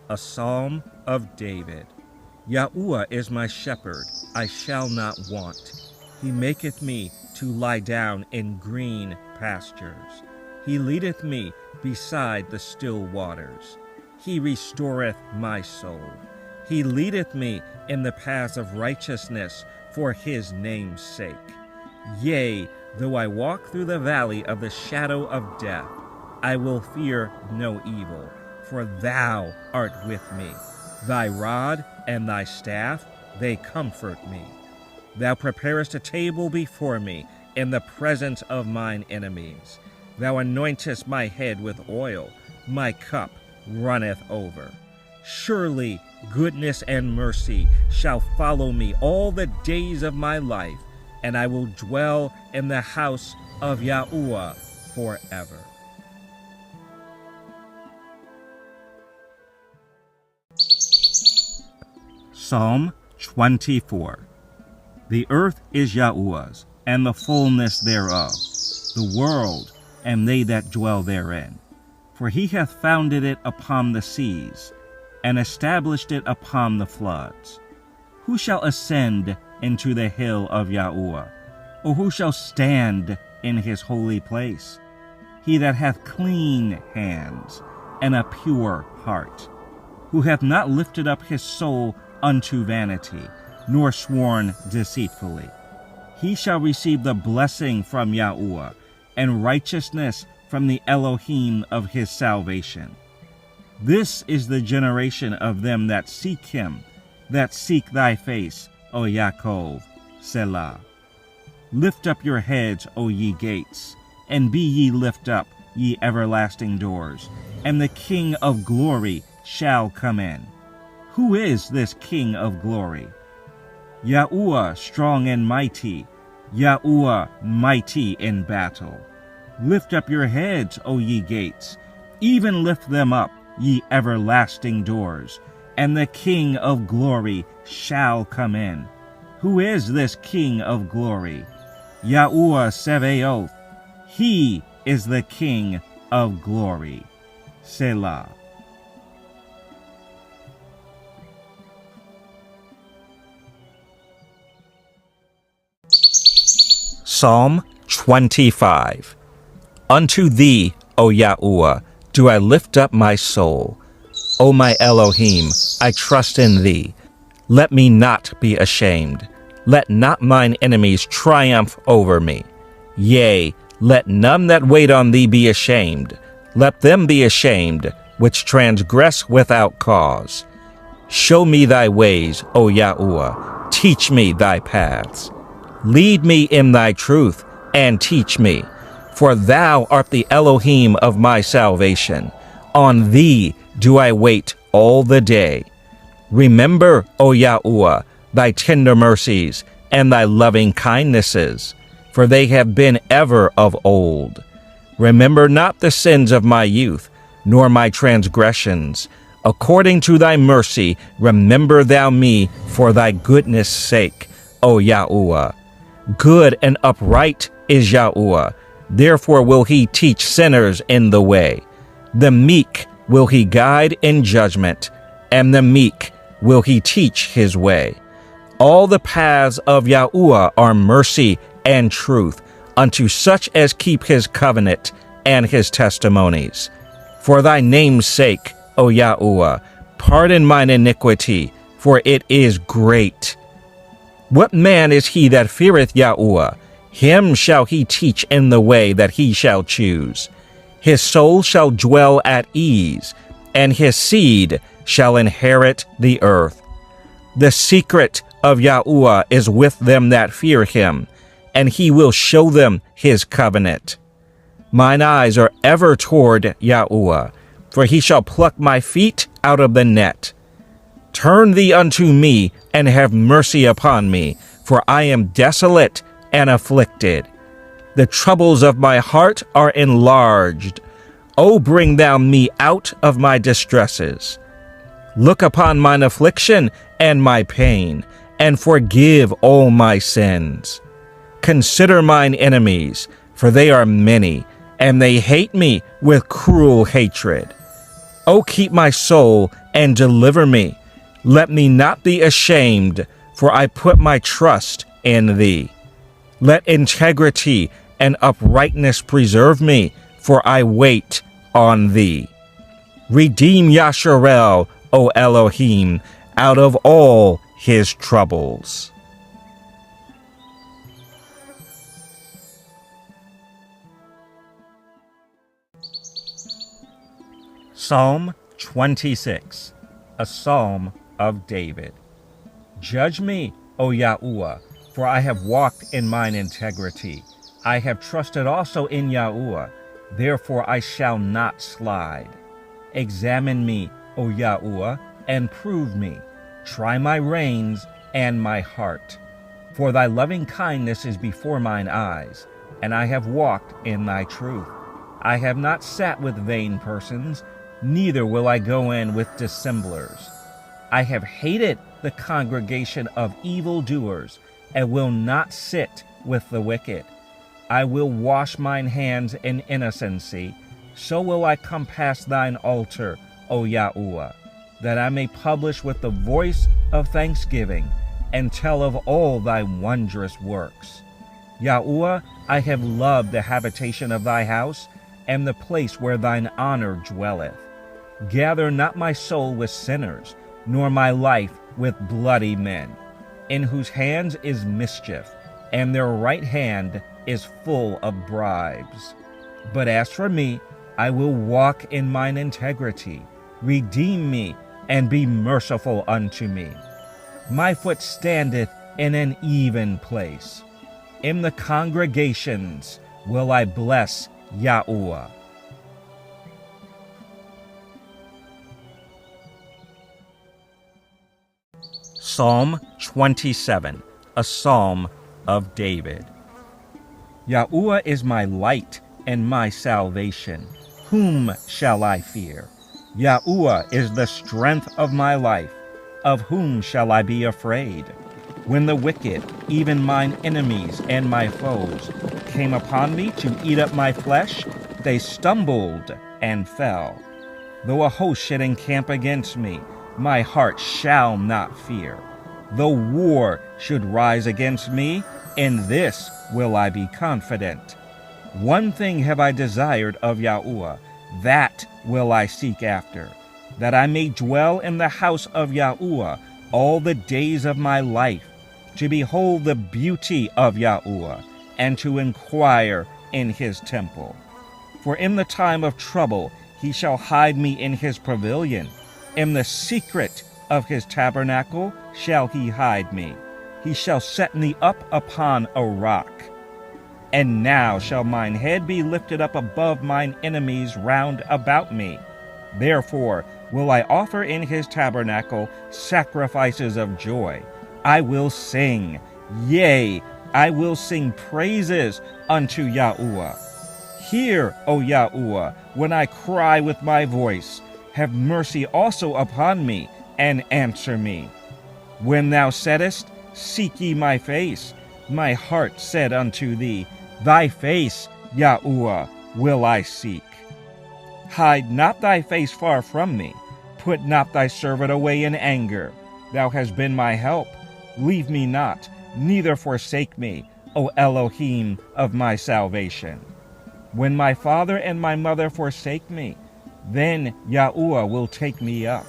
a psalm of David. Yahuwah is my shepherd, I shall not want. He maketh me to lie down in green pastures. He leadeth me beside the still waters. He restoreth my soul. He leadeth me in the paths of righteousness for his name's sake. Yea, though I walk through the valley of the shadow of death, I will fear no evil, for thou art with me. Thy rod and thy staff, they comfort me. Thou preparest a table before me in the presence of mine enemies. Thou anointest my head with oil, my cup runneth over. Surely goodness and mercy shall follow me all the days of my life, and I will dwell in the house of Yahuwah forever. Psalm 24. The earth is Yahuwah's, and the fullness thereof, the world, and they that dwell therein. For he hath founded it upon the seas, and established it upon the floods. Who shall ascend into the hill of Yahuwah? Or who shall stand in his holy place? He that hath clean hands, and a pure heart, who hath not lifted up his soul unto vanity, nor sworn deceitfully. He shall receive the blessing from Yahuwah, and righteousness from the Elohim of his salvation. This is the generation of them that seek him, that seek thy face, O Yaakov, Selah. Lift up your heads, O ye gates, and be ye lift up, ye everlasting doors, and the King of glory shall come in. Who is this King of glory? Yahuwah strong and mighty, Yahuwah mighty in battle. Lift up your heads, O ye gates, even lift them up, ye everlasting doors, and the King of glory shall come in. Who is this King of glory? Yahuwah Sebaoth, he is the King of glory. Selah. Psalm 25. Unto thee, O Yahuwah, do I lift up my soul. O my Elohim, I trust in thee. Let me not be ashamed. Let not mine enemies triumph over me. Yea, let none that wait on thee be ashamed. Let them be ashamed which transgress without cause. Show me thy ways, O Yahuwah. Teach me thy paths. Lead me in thy truth, and teach me. For thou art the Elohim of my salvation. On thee do I wait all the day. Remember, O Yahuwah, thy tender mercies and thy loving kindnesses, for they have been ever of old. Remember not the sins of my youth, nor my transgressions. According to thy mercy, remember thou me for thy goodness' sake, O Yahuwah. Good and upright is Yahuwah, therefore will he teach sinners in the way. The meek will he guide in judgment, and the meek will he teach his way. All the paths of Yahuwah are mercy and truth, unto such as keep his covenant and his testimonies. For thy name's sake, O Yahuwah, pardon mine iniquity, for it is great. What man is he that feareth Yahuwah? Him shall he teach in the way that he shall choose. His soul shall dwell at ease, and his seed shall inherit the earth. The secret of Yahuwah is with them that fear him, and he will show them his covenant. Mine eyes are ever toward Yahuwah, for he shall pluck my feet out of the net. Turn thee unto me, and have mercy upon me, for I am desolate and afflicted. The troubles of my heart are enlarged. O bring thou me out of my distresses. Look upon mine affliction and my pain, and forgive all my sins. Consider mine enemies, for they are many, and they hate me with cruel hatred. O keep my soul and deliver me. Let me not be ashamed, for I put my trust in thee. Let integrity and uprightness preserve me, for I wait on thee. Redeem Yasharel, O Elohim, out of all his troubles. Psalm 26, a psalm of David. Judge me, O Yahweh, for I have walked in mine integrity. I have trusted also in Yahweh, therefore I shall not slide. Examine me, O Yahweh, and prove me. Try my reins and my heart. For thy loving kindness is before mine eyes, and I have walked in thy truth. I have not sat with vain persons, neither will I go in with dissemblers. I have hated the congregation of evildoers, and will not sit with the wicked. I will wash mine hands in innocency, so will I compass thine altar, O Yahweh, that I may publish with the voice of thanksgiving, and tell of all thy wondrous works. Yahweh, I have loved the habitation of thy house, and the place where thine honor dwelleth. Gather not my soul with sinners, nor my life with bloody men, in whose hands is mischief, and their right hand is full of bribes. But as for me, I will walk in mine integrity. Redeem me, and be merciful unto me. My foot standeth in an even place. In the congregations will I bless Yahweh. Psalm 27, a psalm of David. Yahweh is my light and my salvation. Whom shall I fear? Yahweh is the strength of my life. Of whom shall I be afraid? When the wicked, even mine enemies and my foes, came upon me to eat up my flesh, they stumbled and fell. Though a host should encamp against me, my heart shall not fear. Though war should rise against me, in this will I be confident. One thing have I desired of Yahweh, that will I seek after, that I may dwell in the house of Yahweh all the days of my life, to behold the beauty of Yahweh, and to inquire in his temple. For in the time of trouble he shall hide me in his pavilion. In the secret of his tabernacle shall he hide me. He shall set me up upon a rock. And now shall mine head be lifted up above mine enemies round about me. Therefore will I offer in his tabernacle sacrifices of joy. I will sing, yea, I will sing praises unto Yahweh. Hear, O Yahweh, when I cry with my voice. Have mercy also upon me, and answer me. When thou saidest, Seek ye my face, my heart said unto thee, Thy face, Yahweh, will I seek. Hide not thy face far from me. Put not thy servant away in anger. Thou hast been my help. Leave me not, neither forsake me, O Elohim of my salvation. When my father and my mother forsake me, then Yahweh will take me up.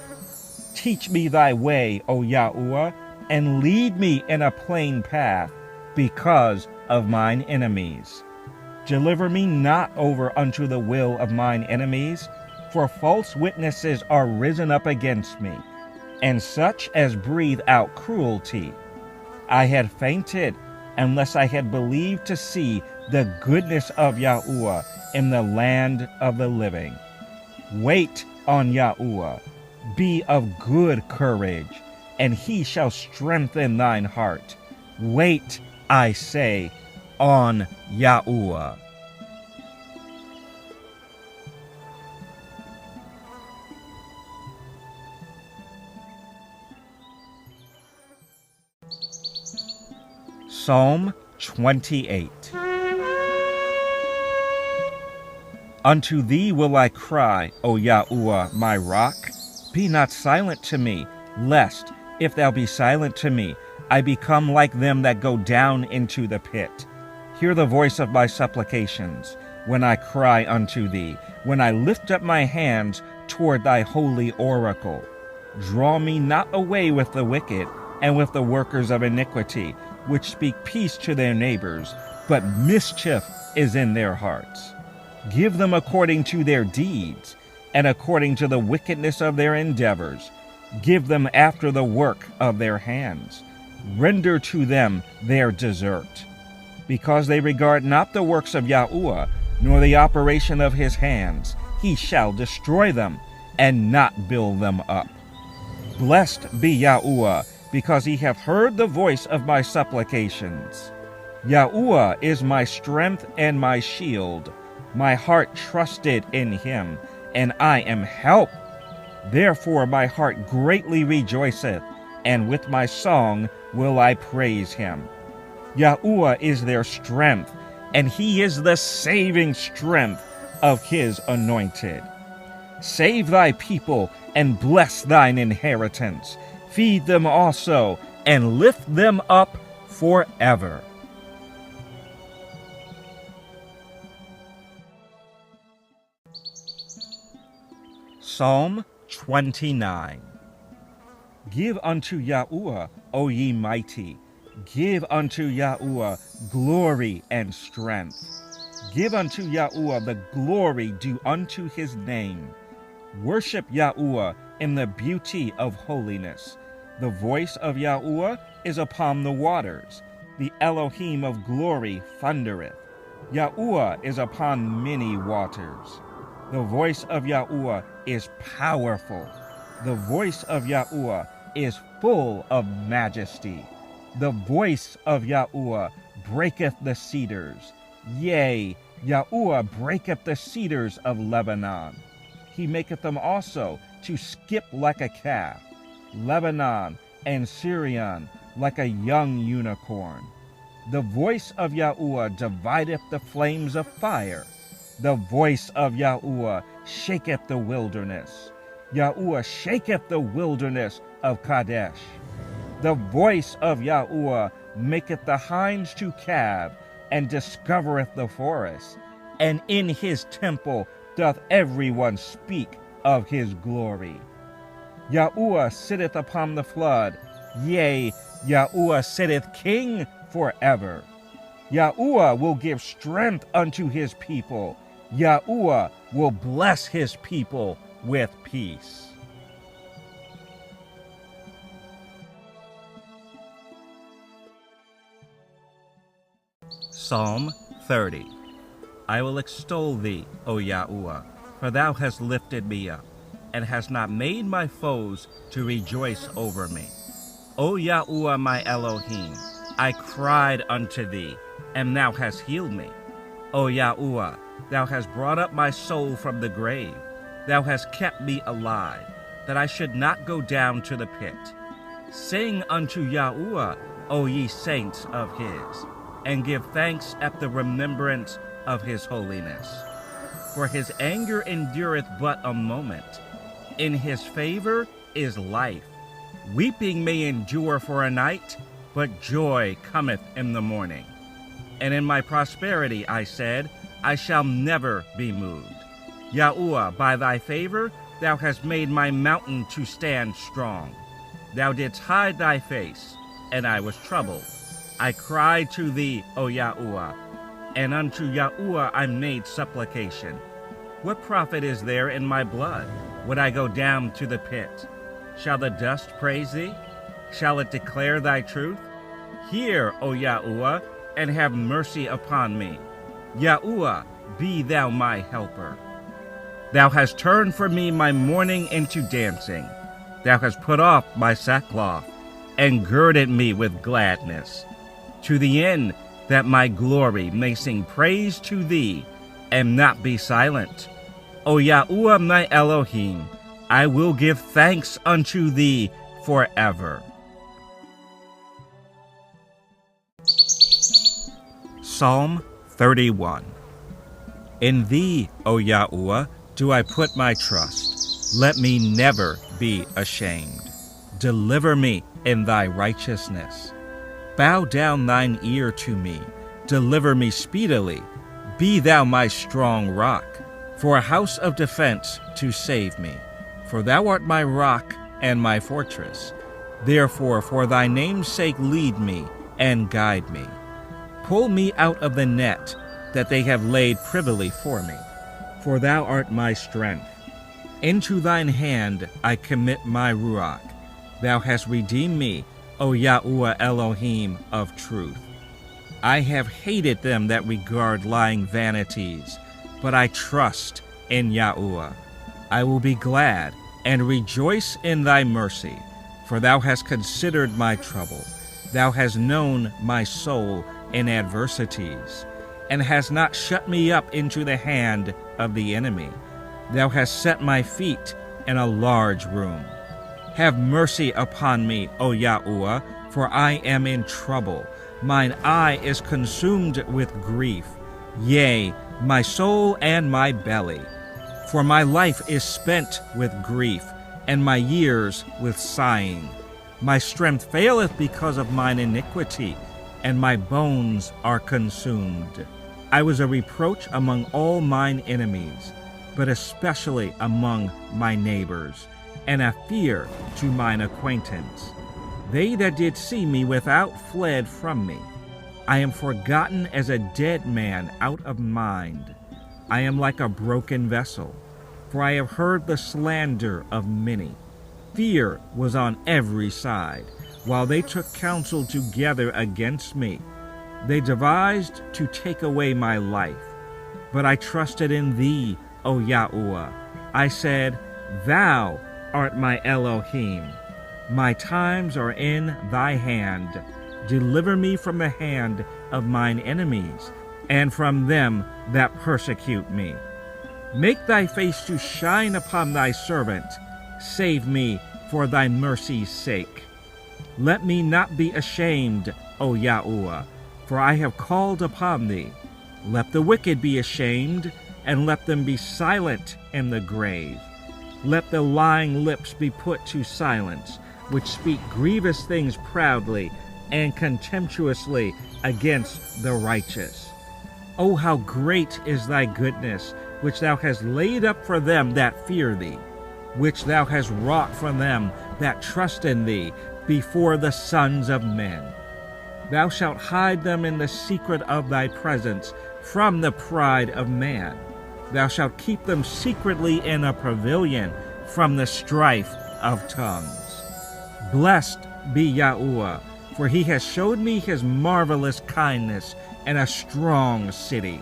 Teach me thy way, O Yahweh, and lead me in a plain path, because of mine enemies. Deliver me not over unto the will of mine enemies, for false witnesses are risen up against me, and such as breathe out cruelty. I had fainted, unless I had believed to see the goodness of Yahweh in the land of the living. Wait on Yahweh, be of good courage, and he shall strengthen thine heart. Wait, I say, on Yahweh. Psalm 28. Unto thee will I cry, O Yahweh, my rock. Be not silent to me, lest, if thou be silent to me, I become like them that go down into the pit. Hear the voice of my supplications, when I cry unto thee, when I lift up my hands toward thy holy oracle. Draw me not away with the wicked, and with the workers of iniquity, which speak peace to their neighbors, but mischief is in their hearts. Give them according to their deeds. and according to the wickedness of their endeavors. Give them after the work of their hands. Render to them their desert. Because they regard not the works of Yahuwah, nor the operation of his hands, he shall destroy them, and not build them up. Blessed be Yahuwah, because he hath heard the voice of my supplications. Yahuwah is my strength and my shield. My heart trusted in him, and I am helped. Therefore my heart greatly rejoiceth, and with my song will I praise him. Yahuwah is their strength, and he is the saving strength of his anointed. Save thy people, and bless thine inheritance. Feed them also, and lift them up forever. Psalm 29. Give unto Yahuwah, O ye mighty. Give unto Yahuwah glory and strength. Give unto Yahuwah the glory due unto his name. Worship Yahuwah in the beauty of holiness. The voice of Yahuwah is upon the waters. The Elohim of glory thundereth. Yahuwah is upon many waters. The voice of Yahuwah is powerful. The voice of Yahuwah is full of majesty. The voice of Yahuwah breaketh the cedars. Yea, Yahuwah breaketh the cedars of Lebanon. He maketh them also to skip like a calf. Lebanon and Syrian like a young unicorn. The voice of Yahuwah divideth the flames of fire. The voice of Yahuwah shaketh the wilderness. Yahuwah shaketh the wilderness of Kadesh. The voice of Yahuwah maketh the hinds to calve, and discovereth the forest. And in his temple doth everyone speak of his glory. Yahuwah sitteth upon the flood. Yea, Yahuwah sitteth king forever. Yahuwah will give strength unto his people. Yahuwah will bless his people with peace. Psalm 30. I will extol thee, O Yahuwah, for thou hast lifted me up, and hast not made my foes to rejoice over me. O Yahuwah my Elohim, I cried unto thee, and thou hast healed me. O Yahuwah, thou hast brought up my soul from the grave. Thou hast kept me alive, that I should not go down to the pit. Sing unto Yahuwah, O ye saints of his, and give thanks at the remembrance of his holiness. For his anger endureth but a moment. In his favor is life. Weeping may endure for a night, but joy cometh in the morning. And in my prosperity I said, I shall never be moved. Yahuwah, by thy favor, thou hast made my mountain to stand strong. Thou didst hide thy face, and I was troubled. I cried to thee, O Yahuwah, and unto Yahuwah I made supplication. What profit is there in my blood? Would I go down to the pit? Shall the dust praise thee? Shall it declare thy truth? Hear, O Yahuwah, and have mercy upon me. Yahuwah, be thou my helper. Thou hast turned for me my mourning into dancing. Thou hast put off my sackcloth, and girded me with gladness, to the end that my glory may sing praise to thee, and not be silent. O Yahuwah my Elohim, I will give thanks unto thee forever. Psalm 31. In thee, O Yahuwah, do I put my trust. Let me never be ashamed. Deliver me in thy righteousness. Bow down thine ear to me. Deliver me speedily. Be thou my strong rock, for a house of defense to save me. For thou art my rock and my fortress. Therefore, for thy name's sake, lead me and guide me. Pull me out of the net that they have laid privily for me. For thou art my strength. Into thine hand I commit my ruach. Thou hast redeemed me, O Yahweh Elohim of truth. I have hated them that regard lying vanities, but I trust in Yahuwah. I will be glad and rejoice in thy mercy, for thou hast considered my trouble. Thou hast known my soul in adversities, and hast not shut me up into the hand of the enemy. Thou hast set my feet in a large room. Have mercy upon me, O Yahuwah, for I am in trouble. Mine eye is consumed with grief, yea, my soul and my belly. For my life is spent with grief, and my years with sighing. My strength faileth because of mine iniquity, and my bones are consumed. I was a reproach among all mine enemies, but especially among my neighbors, and a fear to mine acquaintance. They that did see me without fled from me. I am forgotten as a dead man out of mind. I am like a broken vessel, for I have heard the slander of many. Fear was on every side, while they took counsel together against me. They devised to take away my life. But I trusted in thee, O Yahuwah. I said, Thou art my Elohim. My times are in thy hand. Deliver me from the hand of mine enemies, and from them that persecute me. Make thy face to shine upon thy servant. Save me for thy mercy's sake. Let me not be ashamed, O Yahuwah, for I have called upon thee. Let the wicked be ashamed, and let them be silent in the grave. Let the lying lips be put to silence, which speak grievous things proudly and contemptuously against the righteous. O how great is thy goodness, which thou hast laid up for them that fear thee, which thou hast wrought for them that trust in thee before the sons of men. Thou shalt hide them in the secret of thy presence from the pride of man. Thou shalt keep them secretly in a pavilion from the strife of tongues. Blessed be Yahuwah, for he has showed me his marvelous kindness and a strong city.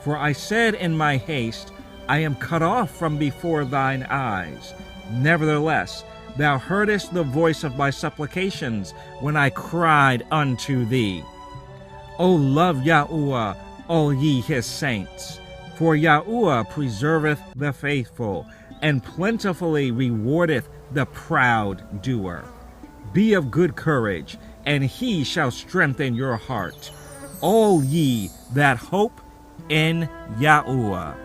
For I said in my haste, I am cut off from before thine eyes. Nevertheless, thou heardest the voice of my supplications when I cried unto thee. O love Yahuwah, all ye his saints. For Yahuwah preserveth the faithful, and plentifully rewardeth the proud doer. Be of good courage, and he shall strengthen your heart. All ye that hope in Yahuwah.